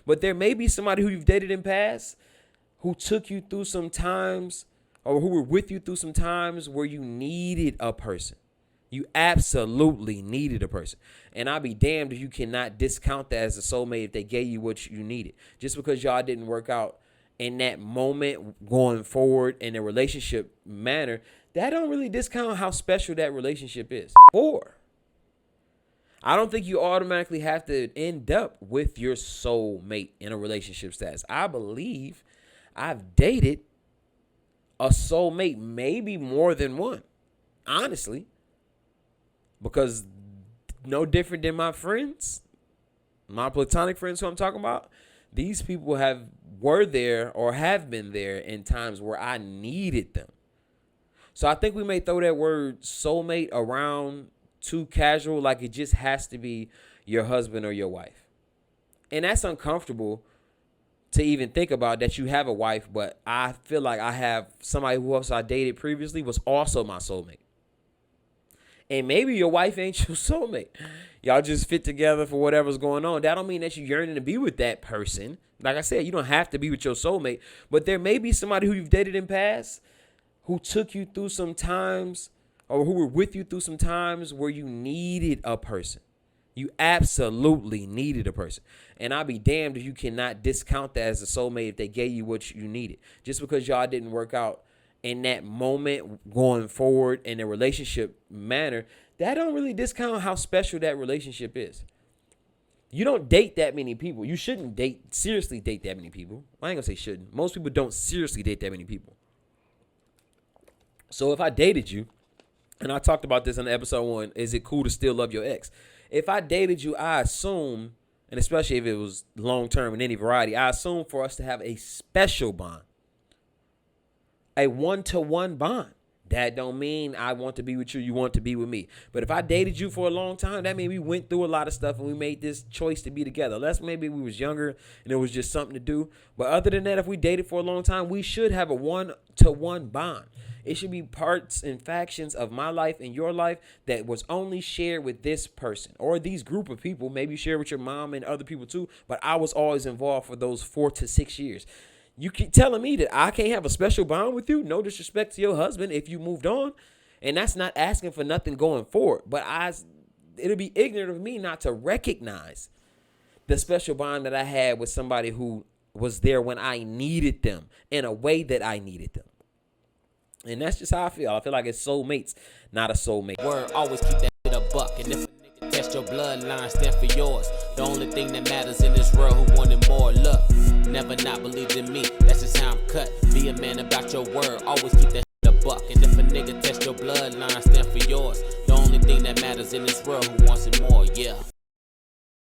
But there may be somebody who you've dated in past who took you through some times or who were with you through some times where you needed a person. You absolutely needed a person. And I'll be damned if you cannot discount that as a soulmate if they gave you what you needed. Just because y'all didn't work out in that moment going forward in a relationship manner, that don't really discount how special that relationship is. Or I don't think you automatically have to end up with your soulmate in a relationship status. I believe I've dated a soulmate, maybe more than one, honestly, because no different than my friends, my platonic friends who I'm talking about. These people were there or have been there in times where I needed them. So I think we may throw that word soulmate around too casual, like it just has to be your husband or your wife. And that's uncomfortable to even think about, that you have a wife, but I feel like I have somebody who else I dated previously was also my soulmate. And maybe your wife ain't your soulmate. Y'all just fit together for whatever's going on. That don't mean that you're yearning to be with that person. Like I said, you don't have to be with your soulmate, but there may be somebody who you've dated in past who took you through some times or who were with you through some times where you needed a person. You absolutely needed a person. And I'll be damned if you cannot discount that as a soulmate if they gave you what you needed. Just because y'all didn't work out in that moment going forward in a relationship manner, that don't really discount how special that relationship is. You don't date that many people. You shouldn't seriously date that many people. I ain't gonna say shouldn't. Most people don't seriously date that many people. So if I dated you, and I talked about this in episode 1, is it cool to still love your ex? If I dated you, I assume, and especially if it was long-term in any variety, I assume for us to have a special bond. A one-to-one bond. That don't mean I want to be with you, you want to be with me. But if I dated you for a long time, that means we went through a lot of stuff and we made this choice to be together. Unless maybe we was younger and it was just something to do. But other than that, if we dated for a long time, we should have a one-to-one bond. It should be parts and factions of my life and your life that was only shared with this person or these group of people. Maybe share with your mom and other people too. But I was always involved for those 4 to 6 years. You keep telling me that I can't have a special bond with you? No disrespect to your husband if you moved on. And that's not asking for nothing going forward. But it'll be ignorant of me not to recognize the special bond that I had with somebody who was there when I needed them in a way that I needed them. And that's just how I feel. I feel like it's soulmates, not a soulmate. Word, always keep that shit a buck. And if a nigga test your bloodline, stand for yours. The only thing that matters in this world, who wanted more luck. Never not believed in me, that's just how I'm cut. Be a man about your word, always keep that shit a buck. And if a nigga test your bloodline, stand for yours. The only thing that matters in this world, who wants it more, yeah.